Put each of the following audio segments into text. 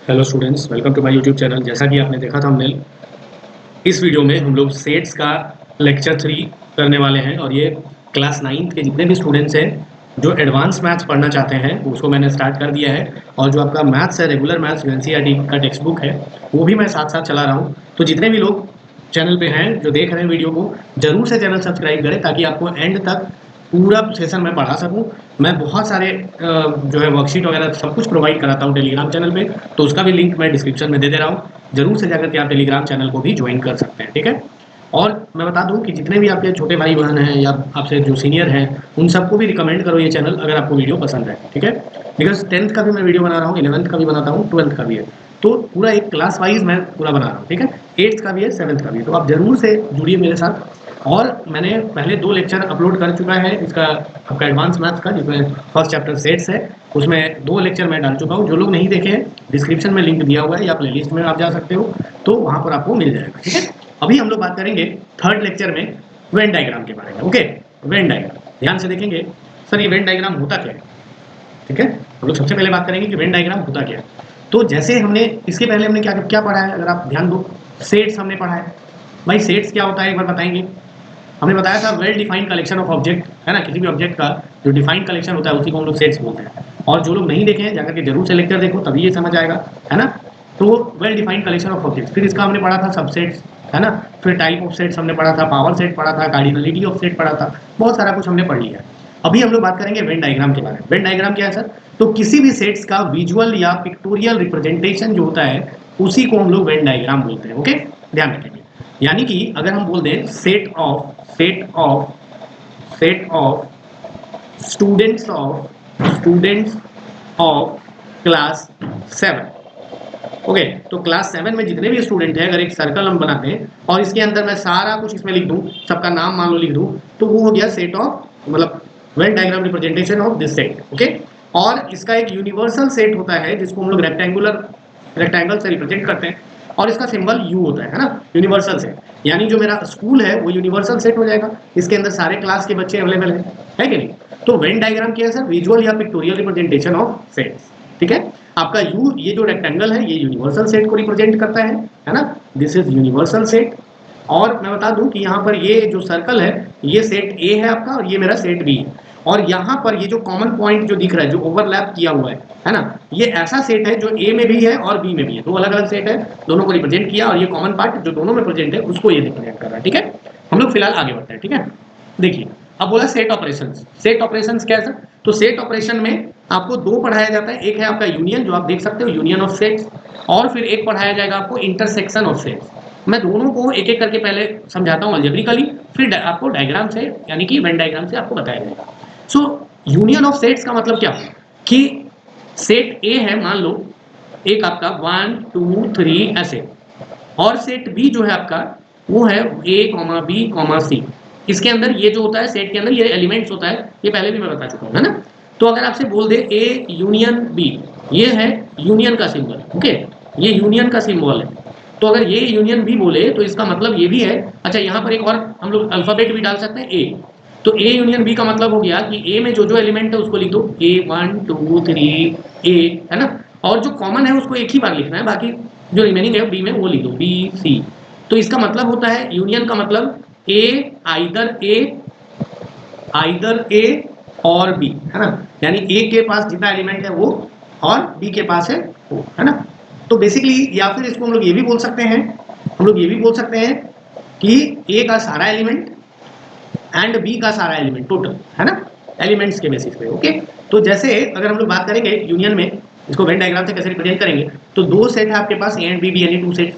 Hello students, welcome to my YouTube channel. जैसा कि आपने देखा था हमने इस वीडियो में हम लोग सेट्स का लेक्चर 3 करने वाले हैं और ये क्लास 9th के जितने भी स्टूडेंट्स हैं जो एडवांस मैथ्स पढ़ना चाहते हैं उसको मैंने स्टार्ट कर दिया है। और जो आपका मैथ्स है, रेगुलर मैथ्स एनसीईआरटी का टेक्स्ट बुक है, वो भी मैं साथ साथ चला रहा हूँ। तो जितने भी लोग चैनल पे हैं जो देख रहे हैं वीडियो को, जरूर से चैनल सब्सक्राइब करें ताकि आपको एंड तक पूरा सेशन मैं पढ़ा सकूं। मैं बहुत सारे जो है वर्कशीट वगैरह सब कुछ प्रोवाइड कराता हूँ टेलीग्राम चैनल पे, तो उसका भी लिंक मैं डिस्क्रिप्शन में दे दे रहा हूँ। जरूर से जाकर के आप टेलीग्राम चैनल को भी ज्वाइन कर सकते हैं, ठीक है। और मैं बता दूं कि जितने भी आपके छोटे भाई बहन हैं या आपसे जो सीनियर हैं उन सबको भी रिकमेंड करो ये चैनल, अगर आपको वीडियो पसंद है, ठीक है। बिकॉज 10th का भी मैं वीडियो बना रहा हूँ, 11th का भी बनाता हूँ, 12th का भी है, तो पूरा एक क्लास वाइज मैं पूरा बना रहा हूँ, ठीक है। 8th का भी है, 7th का भी है, तो आप जरूर से जुड़िए मेरे साथ। और मैंने पहले 2 लेक्चर अपलोड कर चुका है इसका, आपका एडवांस मैथ्स का, जिसमें फर्स्ट चैप्टर सेट्स है, उसमें 2 लेक्चर मैं डाल चुका हूँ। जो लोग नहीं देखे हैं, डिस्क्रिप्शन में लिंक दिया हुआ है या प्लेलिस्ट में आप जा सकते हो, तो वहाँ पर आपको मिल जाएगा, ठीक है। अभी हम लोग बात करेंगे 3rd लेक्चर में वेन डायग्राम के बारे में। ओके, वेन डायग्राम ध्यान से देखेंगे। सर ये वेन डायग्राम होता क्या है, ठीक है। हम लोग सबसे पहले बात करेंगे कि वेन डायग्राम होता क्या है। तो जैसे हमने इसके पहले हमने क्या क्या पढ़ा है, अगर आप ध्यान दो, सेट्स हमने पढ़ा है। भाई सेट्स क्या होता है एक बार बताएंगे। हमने बताया था well defined collection of object, है ना। किसी भी ऑब्जेक्ट का जो डिफाइंड कलेक्शन होता है उसी को हम लोग सेट्स बोलते हैं। और जो लोग नहीं देखे हैं जाकर के जरूर से लेक्चर देखो, तभी ये समझ आएगा, है ना। तो well defined collection of object, फिर इसका हमने पढ़ा था सबसेट्स, है ना। फिर टाइप ऑफ सेट्स हमने पढ़ा था, पावर सेट पढ़ा था, कार्डिनलिटी ऑफ सेट पढ़ा था, बहुत सारा कुछ हमने पढ़ लिया। अभी हम लोग बात करेंगे वेन डायग्राम के बारे में। वेन डायग्राम क्या है सर? तो किसी भी सेट्स का विजुअल या पिक्टोरियल रिप्रेजेंटेशन जो होता है उसी को हम लोग वेन डायग्राम बोलते हैं। ओके, ध्यान रखेंगे। यानी कि अगर हम बोल दें set of students of class 7। Okay, तो क्लास 7 में जितने भी स्टूडेंट हैं, अगर एक सर्कल हम बनाते हैं और इसके अंदर मैं सारा कुछ इसमें लिख दूं, सबका नाम मान लो लिख दूं, तो वो हो गया सेट ऑफ, मतलब Venn diagram representation of this set. Okay, और इसका एक यूनिवर्सल सेट होता है जिसको हम लोग रेक्टेंगल से रिप्रेजेंट करते हैं, और इसका सिंबल यू होता है ना, यूनिवर्सल सेट। यानी जो मेरा स्कूल है वो यूनिवर्सल सेट हो जाएगा, इसके अंदर सारे क्लास के बच्चे अवेलेबल है कि नहीं। तो वेन डायग्राम क्या है सर? विजुअल या पिक्टोरियल रिप्रेजेंटेशन ऑफ सेट्स, ठीक है। आपका यू, ये जो रेक्टेंगल है ये यूनिवर्सल सेट को रिप्रेजेंट करता है ना। This is universal set. और मैं बता दूं कि यहाँ पर ये जो सर्कल है ये सेट ए है आपका, और ये मेरा सेट बी है। और यहाँ पर ये जो कॉमन पॉइंट जो दिख रहा है, जो ओवरलैप किया हुआ है ना, ये ऐसा सेट है जो ए में भी है और बी में भी है। दो अलग अलग सेट है, दोनों को रिप्रेजेंट किया, और ये कॉमन पार्ट जो दोनों में प्रेजेंट है उसको ये रिप्रेजेंट कर रहा है, ठीक है। हम लोग फिलहाल आगे बढ़ते हैं, ठीक है। देखिए, अब बोला सेट ऑपरेशंस। सेट ऑपरेशंस क्या है सर? तो सेट ऑपरेशन में आपको 2 पढ़ाया जाता है। एक है आपका यूनियन, जो आप देख सकते हो, यूनियन ऑफ सेट्स, और फिर एक पढ़ाया जाएगा आपको इंटरसेक्शन ऑफ सेट्स। मैं दोनों को एक एक करके पहले समझाता हूँ अलजेब्रिकली, फिर आपको डायग्राम से, यानी कि वेन डायग्राम से आपको बताया जाएगा। सो यूनियन ऑफ सेट्स का मतलब क्या है कि सेट ए है, मान लो एक आपका 1 2 3 ऐसे, और सेट बी जो है आपका वो है ए कॉमा बी कॉमा सी। इसके अंदर ये जो होता है सेट के अंदर ये एलिमेंट्स होता है, ये पहले भी मैं बता चुका हूँ, है ना। तो अगर आपसे बोल दे ए यूनियन बी, ये है यूनियन का सिंबल, ओके, ये यूनियन का सिंबल है। तो अगर ये यूनियन बी बोले तो इसका मतलब ये भी है। अच्छा, यहाँ पर एक और हम लोग अल्फाबेट भी डाल सकते हैं, ए। तो ए यूनियन बी का मतलब हो गया कि ए में जो जो एलिमेंट है उसको लिख दो, ए 1 2 3 ए, है ना। और जो कॉमन है उसको एक ही बार लिखना है, बाकी जो रिमेनिंग है बी में वो लिख दो, बी सी। तो इसका मतलब होता है यूनियन का मतलब ए आइदर ए और बी, है ना। यानी ए के पास जितना एलिमेंट है वो, और बी के पास है वो, है ना। तो बेसिकली, या फिर इसको हम लोग ये भी बोल सकते हैं, कि ए का सारा एलिमेंट एंड बी का सारा एलिमेंट टोटल, है ना, एलिमेंट्स के बेसिस पे। ओके, तो जैसे अगर हम लोग बात करेंगे यूनियन में, इसको वेन डायग्राम से कैसे रिप्रेजेंट करेंगे, तो 2 सेट है आपके पास, ए एंड बी यानी 2 set.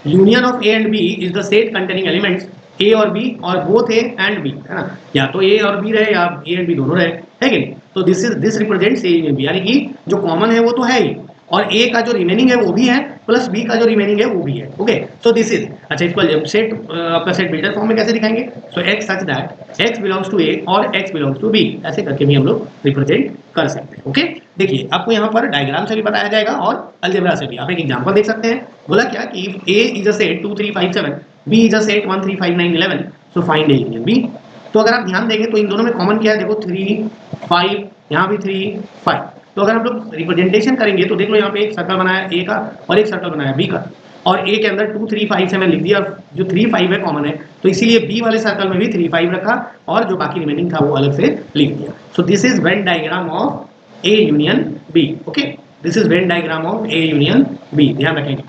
Union of A and B is the set containing elements A और बी, और बोथ ए एंड बी, है ना। या तो ए और बी रहे या ए एंड बी दोनों रहे, है कि नहीं। तो this represents A and B, यानी कि जो कॉमन है वो तो है ही, और ए का जो रिमेनिंग है वो भी है, प्लस बी का जो रिमेनिंग है वो भी है। ओके, सो दिस इज, अच्छा इसको सेट, आपका सेट बिल्डर फॉर्म में कैसे दिखाएंगे? So x such that x belongs to A और एक्स बिलोंग्स टू बी, ऐसे करके भी हम लोग रिप्रेजेंट कर सकते हैं। ओके, देखिए आपको यहाँ पर डायग्राम से भी बताया जाएगा और अलजेब्रा से भी। आप एक एग्जांपल देख सकते हैं। बोला क्या कि if A is a set 2 3 5 7, B is a set 1 3 5 9 11, so find A union B. तो अगर आप ध्यान देंगे तो इन दोनों में कॉमन क्या है? देखो 3 5, यहाँ भी 3 5, तो अगर हम लोग रिप्रेजेंटेशन करेंगे तो देख लो यहाँ पे एक सर्कल बनाया ए का और एक सर्कल बनाया बी का, और ए के अंदर 2 3 5 से मैं लिख दिया, जो 3 5 है कॉमन है, तो इसीलिए बी वाले सर्कल में भी 3 5 रखा और जो बाकी रिमेनिंग था वो अलग से लिख दिया। So this is Venn diagram of A union B. Okay, this is Venn diagram of A union B, ध्यान रखेंगे।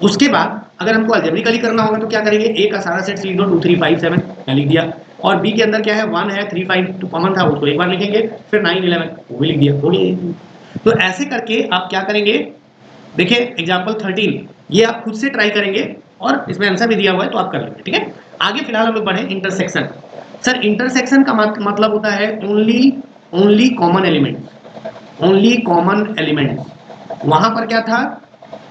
उसके बाद अगर हमको अलजेब्रिकली करना होगा तो क्या करेंगे, ए का सारा सेट लिख दो 2 3 5 7 मैं लिख दिया, और बी के अंदर क्या है 1 है 3 5 तो कॉमन था उसको एक बार लिखेंगे, फिर 9 11 वो भी लिख दिया, हो गया। तो ऐसे करके आप क्या करेंगे, देखिए एग्जांपल 13, ये आप खुद से ट्राई करेंगे और इसमें आंसर भी दिया हुआ है तो आप कर लेंगे, ठीक है। आगे फिलहाल हम लोग बढ़े इंटरसेक्शन। सर इंटरसेक्शन का मतलब होता है only common element, only common element. वहां पर क्या था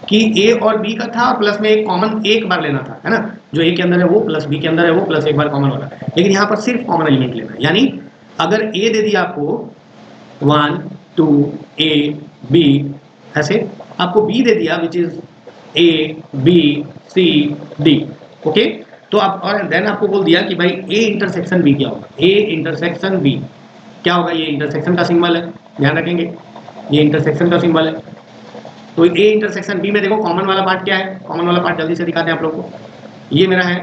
कि ए और बी का था और प्लस में एक कॉमन एक बार लेना था, है ना, जो ए के अंदर है वो प्लस बी के अंदर है वो प्लस एक बार कॉमन वाला, लेकिन यहाँ पर सिर्फ कॉमन एलिमेंट लेना है। यानी अगर ए दे दिया आपको 1 2 ए बी, ऐसे आपको बी दे दिया which is A B C D, okay, तो आप और देन आपको बोल दिया कि भाई ए इंटरसेक्शन बी क्या होगा, ए इंटरसेक्शन बी क्या होगा, ये इंटरसेक्शन का सिंबल है, ध्यान रखेंगे ये इंटरसेक्शन का सिंबल है। तो ए इंटरसेक्शन बी में देखो कॉमन वाला पार्ट क्या है, कॉमन वाला पार्ट जल्दी से दिखाते हैं आप लोग को, ये मेरा है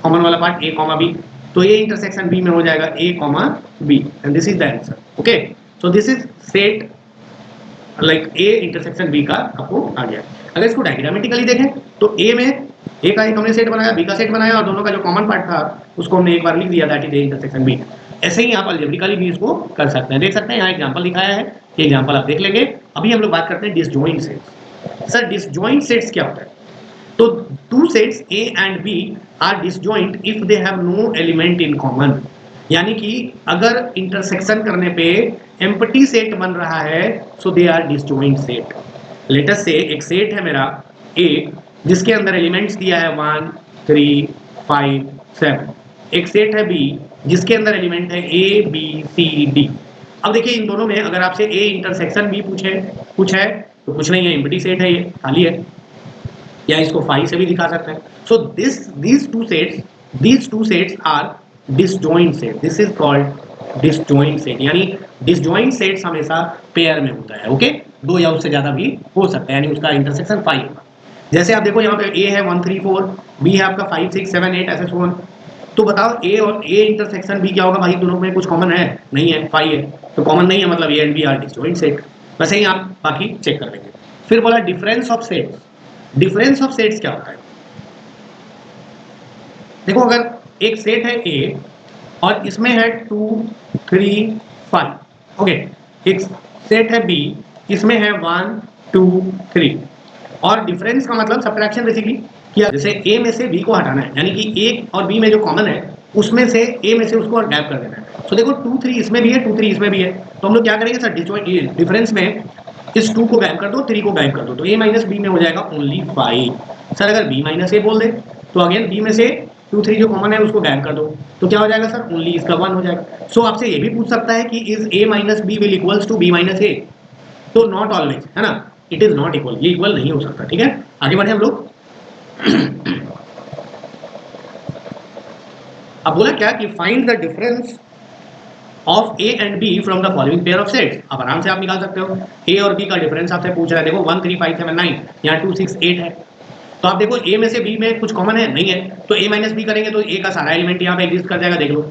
कॉमन वाला पार्ट ए कॉमा बी, तो ए इंटरसेक्शन बी में हो जाएगा A comma B and this is the answer. Okay, so this is set like A intersection B का आपको आ गया। अगर इसको डायग्रामेटिकली देखें तो ए में ए का एक हमने सेट बनाया, बी का सेट बनाया और दोनों का जो कॉमन पार्ट था उसको हमने एक बार लिख दिया, that is A intersection B. ऐसे ही आप अलजेब्रिकली भी इसको कर सकते हैं, देख सकते हैं यहाँ एग्जांपल दिखाया है, ये एग्जांपल आप देख लेंगे। अभी हम लोग बात करते हैं disjoint sets. Sir disjoint sets क्या होता है, तो two sets A and B are disjoint if they have no element in common, यानी कि अगर इंटरसेक्शन करने पे एम्प्टी सेट बन रहा है so they are disjoint set. Let us say एक सेट है मेरा ए जिसके अंदर एलिमेंट्स दिया है 1 3 5 7, एक सेट है बी जिसके अंदर एलिमेंट है ए बी सी डी। अब देखिए इन दोनों में अगर आपसे ए इंटरसेक्शन बी पूछे कुछ है तो कुछ नहीं है, एम्प्टी सेट है, ये खाली है, या इसको 5 से भी दिखा सकते हैं। सो these two sets are disjoint set, this is called disjoint set, यानी disjoint sets हमेशा पेयर में होता है, ओके, दो या उससे ज्यादा भी हो सकता है, यानी उसका इंटरसेक्शन 5 होगा। जैसे आप देखो यहाँ पे ए है 1 3 4, बी है आपका 5 6 7 8 ऐसे सो ऑन, तो बताओ ए और ए इंटरसेक्शन बी क्या होगा, भाई दोनों में कुछ कॉमन है नहीं है, 5 है, तो कॉमन नहीं है मतलब A and B are disjoint set. वैसे ही आप बाकी चेक कर लेंगे। फिर बोला difference of sets. Difference of sets क्या होता है, देखो अगर एक सेट है ए और इसमें है 2 3 5, ओके, एक सेट है बी इसमें है 1 2 3, और डिफरेंस का मतलब सब्ट्रैक्शन बेसिकली किया, जैसे ए में से बी को हटाना है, यानी कि ए और बी में जो कॉमन है उसमें से ए में से उसको गैप कर देना है। तो देखो 2 3 इसमें भी है 2 3 इसमें भी है, तो हम लोग क्या करेंगे सर, डिफरेंस में इस 2 को गैप कर दो 3 को गैप कर दो, तो a माइनस बी में हो जाएगा ओनली 5। सर अगर b माइनस ए बोल दे तो अगेन b में से 2 3 जो कॉमन है उसको गैप कर दो, तो क्या हो जाएगा सर, ओनली इसका 1 हो जाएगा। सो आपसे ये भी पूछ सकता है कि is a minus B will equals to b minus A, तो नॉट ऑलवेज, है ना, इट इज नॉट इक्वल, ये इक्वल नहीं हो सकता, ठीक है। आगे बढ़े हम लोग। अब बोला क्या कि find the difference of A and B from the following pair of sets. अब आराम से आप निकाल सकते हो, ए और बी का डिफरेंस आपसे पूछ रहा है, देखो 1 3 5 7 9, यहाँ 2 6 8 है, तो आप देखो ए में से बी में कुछ कॉमन है नहीं है, तो ए माइनस बी करेंगे तो ए का सारा एलिमेंट यहाँ पे एग्जिस्ट कर जाएगा, देख लो।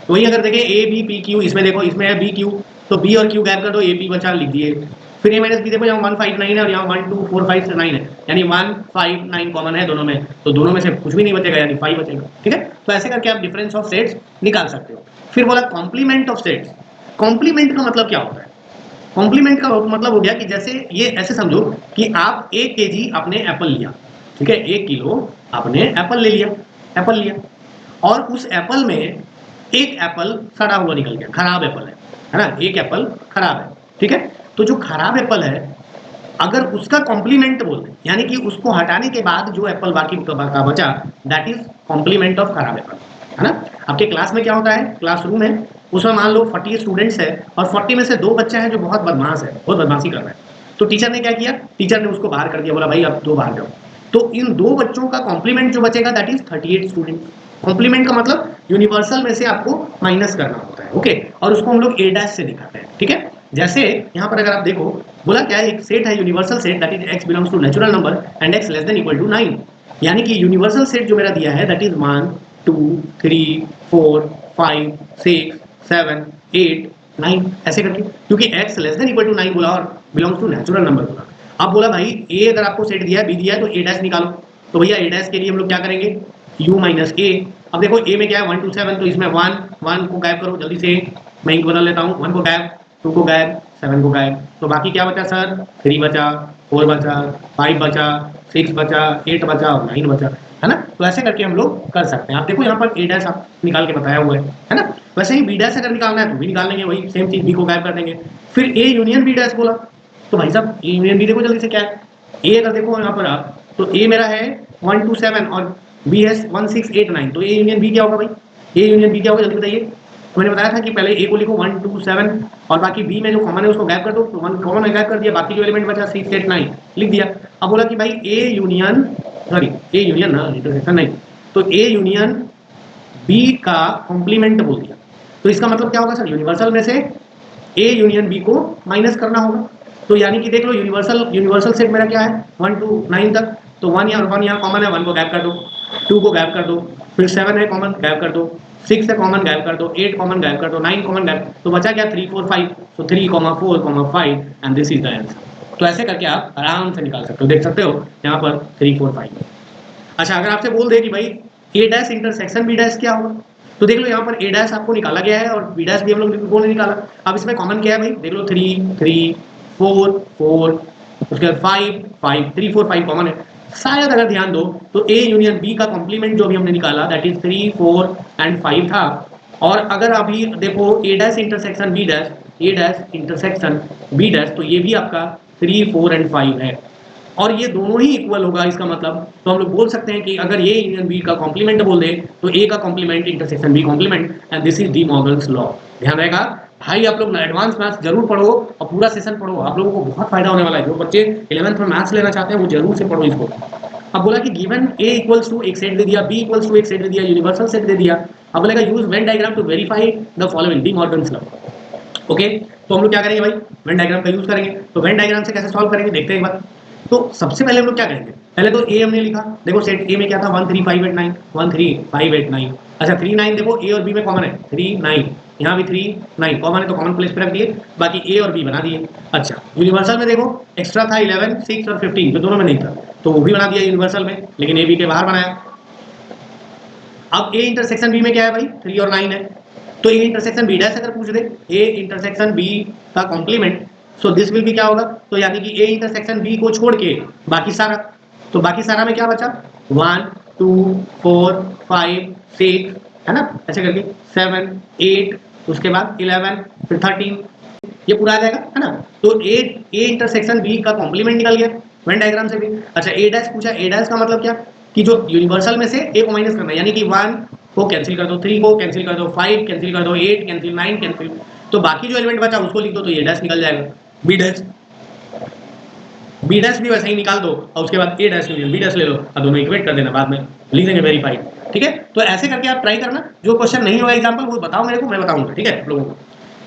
तो वही अगर देखें ए बी पी क्यू, इसमें देखो इसमें है बी क्यू, तो बी और क्यू गैप कर दो, ए पी बचा लिख दिए। फिर ए माइनस बी देखो यहाँ 1 5 9 है और यहाँ 1 2 4 5 9 है, यानी 1 5 9 कॉमन है दोनों में, तो दोनों में से कुछ भी नहीं बचेगा, यानी 5 बचेगा, ठीक है। तो ऐसे करके आप डिफरेंस ऑफ सेट्स निकाल सकते हो। फिर बोला कॉम्प्लीमेंट ऑफ सेट्स। कॉम्प्लीमेंट का मतलब क्या होता है, कॉम्प्लीमेंट का मतलब हो गया कि जैसे ये ऐसे समझो कि आप 1 kg आपने एप्पल लिया, ठीक है, 1 किलो आपने एप्पल ले लिया, एप्पल लिया, और उस एप्पल में एक एप्पल सड़ा हुआ निकल गया, खराब एप्पल है ना, एक एप्पल खराब है, ठीक है। तो जो खराब एप्पल है अगर उसका कॉम्प्लीमेंट बोलते, यानी कि उसको हटाने के बाद जो एप्पल बाकी का बचा, दैट इज कॉम्प्लीमेंट ऑफ खराब एप्पल, है ना। आपके क्लास में क्या होता है, क्लासरूम है, उसमें मान लो 40 स्टूडेंट्स है और 40 में से 2 बच्चे हैं जो बहुत बदमाश है, बहुत बदमाशी कर रहे हैं, तो टीचर ने क्या किया, टीचर ने उसको बाहर कर दिया, बोला भाई अब 2 बाहर जाओ, तो इन 2 बच्चों का कॉम्प्लीमेंट जो बचेगा दैट इज 38 स्टूडेंट। कॉम्प्लीमेंट का मतलब यूनिवर्सल में से आपको माइनस करना होता है, ओके, और उसको हम लोग ए डैश से दिखाते हैं, ठीक है। जैसे यहाँ पर अगर आप देखो, बोला क्या है, एक सेट है universal set that is x belongs to natural number and x less than equal to 9, यानी कि यूनिवर्सल सेट जो मेरा दिया है दैट इज 1 2 3 4 5 6 7 8 9 ऐसे करके, क्योंकि x less than equal to 9 बोला और बिलोंग्स टू नेचुरल नंबर बोला। अब बोला भाई a अगर आपको सेट दिया है, b दिया है, तो a डैश निकालो। तो भैया a डैश के लिए हम लोग क्या करेंगे, u माइनस a। अब देखो a में क्या है 1 2 7, तो इसमें 1 को गायब करो जल्दी से, मैं इनको बदल लेता हूँ, 1 को गायब, 2 को गायब, 7 को गायब, तो बाकी क्या बचा सर, 3 बचा, 4 बचा, 5 बचा, 6 बचा, 8 बचा और 9 बचा, है ना। तो ऐसे करके हम लोग कर सकते हैं। आप देखो यहाँ पर a डैश आप निकाल के बताया हुआ है ना। वैसे ही b डैश अगर निकालना है तो भी निकाल लेंगे, वही सेम चीज, b को गायब कर देंगे। फिर a यूनियन b डैश बोला, तो भाई साहब a यूनियन b देखो जल्दी से क्या है, a अगर देखो यहाँ पर आप, तो a मेरा है 1 2 7 और b है 1 6 8 9, तो a यूनियन b क्या होगा भाई, a यूनियन b क्या होगा जल्दी बताइए। तो मैंने बताया था कि पहले a को लिखो 1 2 7 और बाकी b में जो कॉमन है उसको गायब कर दो, तो 1 कॉमन है गायब कर दिया, बाकी जो एलिमेंट बचा 6 8 9 लिख दिया। अब बोला कि भाई a union, sorry a union ना, इंटरसेक्शन नहीं, तो a यूनियन b का कॉम्प्लीमेंट बोल दिया। तो इसका मतलब क्या होगा सर, यूनिवर्सल में से a यूनियन b को माइनस करना होगा। तो यानी कि देख लो यूनिवर्सल सेट मेरा क्या है 1 टू 9 तक, तो 1 यहाँ कॉमन है, 1 को गायब कर दो, 2 को गायब कर दो, फिर 7 है कॉमन गायब कर दो, 6 है कॉमन गायब कर दो, 8 कॉमन गायब कर दो, 9 कॉमन गायब, तो बचा क्या 3 4 5, तो 3 4 5 and this is the answer. तो ऐसे करके आप आराम से निकाल सकते हो, देख सकते हो यहाँ पर 3 4 5। अच्छा अगर आपसे बोल दे कि भाई ए डैश इंटरसेक्शन बी डैश क्या होगा, तो देख लो यहाँ पर ए डैश आपको निकाला गया है और बी डैश भी हम लोग को नहीं निकाला। अब इसमें कॉमन क्या है भाई, देख लो 3 3 4 4, उसके बाद 5 5 3 4 5 कॉमन है। शायद अगर ध्यान दो तो ए यूनियन बी का कॉम्प्लीमेंट जो अभी हमने निकाला दैट इज 3 4 एंड 5 था, और अगर अभी देखो ए डैश इंटरसेक्शन बी डैश, ए डैश इंटरसेक्शन बी डैश, तो ये भी आपका 3 4 एंड 5 है और ये दोनों ही इक्वल होगा। इसका मतलब तो हम लोग बोल सकते हैं कि अगर ये यूनियन बी का कॉम्प्लीमेंट बोल दे तो ए का complement intersection B complement, and this is De Morgan's law. ध्यान रहेगा भाई, आप लोग एडवांस मैथ्स जरूर पढ़ो और पूरा सेशन पढ़ो, आप लोगों को बहुत फायदा होने वाला है। जो बच्चे 11th में मैथ्स लेना चाहते हैं वो जरूर से पढ़ो इसको। अब बोला कि गिवन ए इक्वल्स टू एक सेट दे दिया, बी इक्वल्स टू एक सेट दे दिया, यूनिवर्सल सेट दे दिया। अब बोलेगा use Venn diagram to verify the following, De Morgan's law. Okay, तो हम लोग क्या करेंगे भाई, वेन डायग्राम का यूज करेंगे। तो वेन डायग्राम से कैसे सॉल्व करेंगे देखते हैं एक बार। तो सबसे पहले हम लोग क्या करेंगे, पहले तो ए हमने लिखा, देखो सेट ए में क्या था 1 3 5 8 9, 1 3 5 8 9। अच्छा 3 9 देखो ए और बी में कॉमन है, 3 9, यहाँ भी 3 9 कॉमन है तो कॉमन प्लेस पे रख दिए, बाकी ए और बी बना दिए। अच्छा यूनिवर्सल में देखो एक्स्ट्रा था 11 6 और 15 जो दोनों में नहीं था, तो वो भी बना दिया यूनिवर्सल में, लेकिन ए बी के बाहर बनाया। अब ए इंटरसेक्शन बी में क्या है भाई 3 और 9 है, तो ए इंटरसेक्शन बी डैश अगर पूछ दे, ए इंटरसेक्शन बी का कॉम्प्लीमेंट, सो दिस विल भी क्या होगा, तो यानी कि ए इंटरसेक्शन बी को छोड़ के बाकी सारा, तो बाकी सारा में क्या बचा 1 2 4 5 6, है ना, ऐसे करके 7 8 उसके बाद 11 फिर 13, ये पूरा आ जाएगा, है ना। तो ए इंटरसेक्शन बी का कॉम्प्लीमेंट निकल गया वेन डायग्राम से भी। अच्छा ए डैश पूछा, ए डैश का मतलब क्या कि जो यूनिवर्सल में से ए को माइनस करना है, यानी कि 1 को कैंसिल कर दो, 3 को कैंसिल कर दो, 5 कैंसिल कर दो, 8 कैंसिल, 9 कैंसिल, तो बाकी जो एलिमेंट बचा उसको लिख दो, तो ये डैश निकल जाएगा। बी डैश भी वैसे ही निकाल दो और उसके बाद ए डैश बी डैश ले लो और दोनों इक्वेट कर देना, बाद में लिख देंगे वेरीफाइड। ठीक है, तो ऐसे करके आप ट्राई करना, जो क्वेश्चन नहीं होगा एग्जाम्पल वो बताओ मेरे को, मैं बताऊंगा। ठीक है, आप लोगों को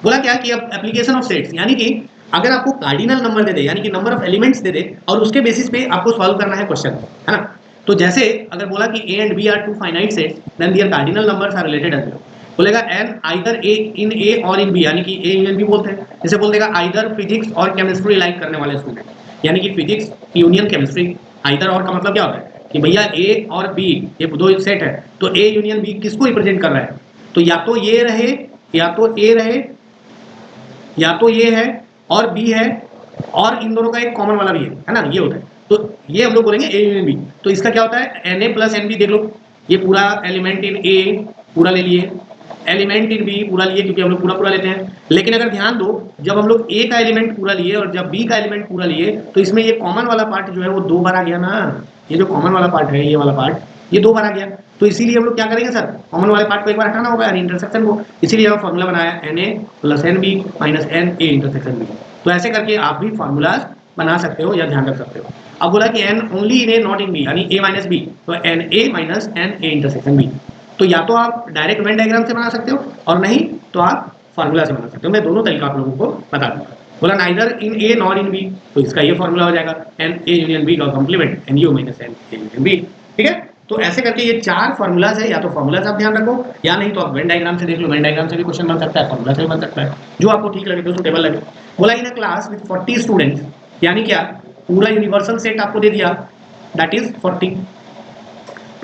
बोला क्या कि अब एप्लीकेशन ऑफ सेट्स, यानी कि अगर आपको कार्डिनल नंबर दे दे, यानी कि नंबर ऑफ एलिमेंट्स दे दे और उसके बेसिस पे आपको सॉल्व करना है क्वेश्चन, है ना। तो जैसे अगर बोला कि A and B are two finite sets then their cardinal numbers are related as well, बोलेगा n either A in A और इन बी, यानी कि ए यूनियन बी बोलते हैं। जैसे बोल देगा आइदर फिजिक्स और केमिस्ट्री लाइक करने वाले स्टूडेंट, यानी कि फिजिक्स यूनियन केमिस्ट्री। आइदर और का मतलब क्या होता है कि भैया ए और बी ये दो सेट है, तो ए यूनियन बी किसको रिप्रेजेंट कर रहा है, तो या तो ये रहे, या तो ए रहे, या तो ये है और बी है और इन दोनों का एक कॉमन वाला भी है ना, ये होता है। तो ये हम लोग बोलेंगे ए यूनियन बी। तो इसका क्या होता है n A plus n B, देख लो ये पूरा एलिमेंट इन ए पूरा ले लिए, एलिमेंट इन बी पूरा लिए, क्योंकि हम लोग पूरा पूरा लेते हैं। लेकिन अगर ध्यान दो जब हम लोग ए का एलिमेंट पूरा लिए और जब बी का एलिमेंट पूरा लिए, तो इसमें ये कॉमन वाला पार्ट जो है वो 2 बार आ गया ना, ये जो कॉमन वाला पार्ट है ये वाला पार्ट ये 2 बार आ गया। तो इसीलिए हम लोग क्या करेंगे सर, कॉमन वाले पार्ट को एक बार हटाना होगा यानी इंटरसेक्शन को, इसीलिए हम फॉर्मूला बनाया n A plus n B minus n A intersection B. तो ऐसे करके आप भी फॉर्मूलाज बना सकते हो या ध्यान रख सकते हो। अब बोला कि n only in A not in B, यानी ए माइनस बी, तो n A minus n A intersection B. तो या तो आप डायरेक्ट वेन डायग्राम से बना सकते हो और नहीं तो आप फार्मूला से बना सकते हो। मैं दोनों तरीका आप लोगों को बता दूंगा। बोला neither in A nor in B, तो इसका ये फॉर्मूला हो जाएगा एन ए यूनियन बी का complement n U minus n A union B. ठीक है, तो ऐसे करके ये 4 फॉर्मूलाज है, या तो फॉर्मूलाज आप ध्यान रखो या नहीं तो आप वेन डायग्राम से देख लो। वेन डायग्राम से भी क्वेश्चन बन सकता है, फॉर्मूला से भी बन सकता है, जो आपको ठीक लगे, जो सुटेबल लगे। बोला इन अ क्लास विद 40 स्टूडेंट्स, यानी क्या, पूरा यूनिवर्सल सेट आपको दे दिया, दैट इज 40।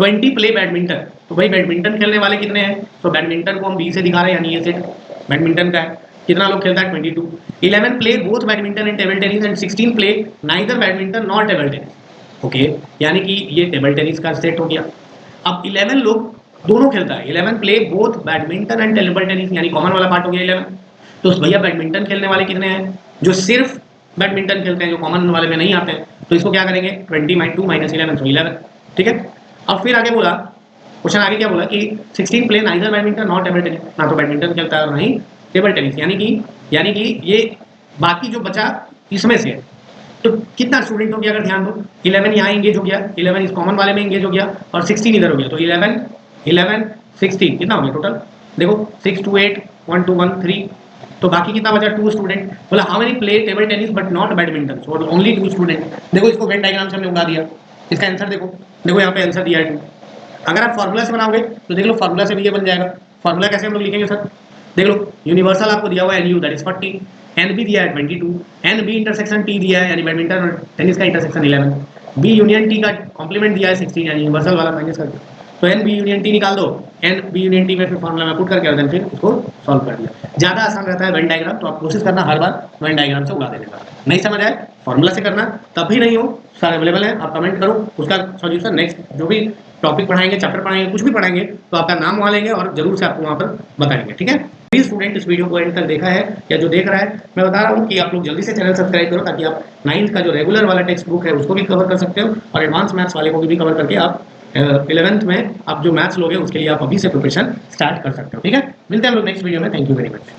20 प्ले बैडमिंटन, तो भाई बैडमिंटन खेलने वाले कितने हैं, तो बैडमिंटन को हम बी से दिखा रहे हैं, यानी ये सेट बैडमिंटन का है। कितना लोग खेलता है, 22। 11 play both badminton and table tennis and 16 play neither badminton nor table tennis. Okay, यानी कि ये टेबल टेनिस का सेट हो गया। अब 11 लोग दोनों खेलता है, 11 play both badminton and table tennis, यानी कॉमन वाला पार्ट हो गया 11। तो भैया बैडमिंटन खेलने वाले कितने हैं, जो सिर्फ बैडमिंटन खेलते हैं, जो कॉमन वाले में नहीं आते हैं, तो इसको क्या करेंगे, 20/2 माइनस 11, तो 11। ठीक है, अब फिर आगे बोला, क्वेश्चन आगे क्या बोला कि 16 play neither badminton not table tennis, ना तो बैडमिंटन खेलता है और नहीं टेबल टेनिस, यानी कि ये बाकी जो बचा इसमें से है। तो कितना स्टूडेंट हो गया, अगर ध्यान दो, 11 यहाँ इंगेज हो गया, 11 इस कॉमन वाले में इंगेज हो गया और 16 इधर हो गया, तो 11 11 16 कितना हो गया टोटल, देखो 6 2 8 1 2 1 3, तो बाकी कितना बचा, 2 स्टूडेंट। बोला how many play table tennis but not badminton, so only 2 student. देखो इसको वेन डायग्राम से हमने उगा दिया, इसका आंसर देखो, देखो यहाँ पे आंसर दिया है 2। अगर आप फार्मूला से बनाओगे तो देख लो, फार्मूला से भी ये बन जाएगा। फार्मूला कैसे हम लोग लिखेंगे सर, देख लो, यूनिवर्सल आपको दिया हुआ है n U, that is 40, n B दिया है 22, एन बी इंटरसेक्शन टी दिया है, यानी बैडमिंटन और टेनिस का इंटरसेक्शन 11, बी यूनियन टी का कॉम्प्लीमेंट दिया है 16, यानी यूनिवर्सल वाला माइनस करके, तो एन बी यूनियन टी निकाल दो, एन बी यूनियन टी में फिर फॉर्मूला में पुट करके और देन फिर उसको सॉल्व कर दिया। ज़्यादा आसान रहता है वेन डायग्राम, तो आप कोशिश करना हर बार वेन डायग्राम से उगा देने का। नहीं समझ आए फॉर्मूला से करना, तब भी नहीं हो, सर अवेलेबल है, आप कमेंट करो, उसका सॉल्यूशन नेक्स्ट जो भी टॉपिक पढ़ाएंगे, चैप्टर पढ़ाएंगे, कुछ भी पढ़ाएंगे, तो आपका नाम वहाँ लेंगे और जरूर से आपको वहाँ पर बताएंगे। ठीक है, प्लीज स्टूडेंट इस वीडियो को एंड तक देखा है या जो देख रहा है, मैं बता रहा हूँ कि आप लोग जल्दी से चैनल सब्सक्राइब करो, ताकि आप 9th का जो रेगुलर वाला टेक्स्ट बुक है उसको भी कवर कर सकते हो और एडवांस मैथ्स वाले को भी कवर करके आप 11th में आप जो मैथ्स लोगे उसके लिए आप अभी से प्रिपरेशन स्टार्ट कर सकते हो। ठीक है, मिलते हैं हम लोग नेक्स्ट वीडियो में। Thank you very much.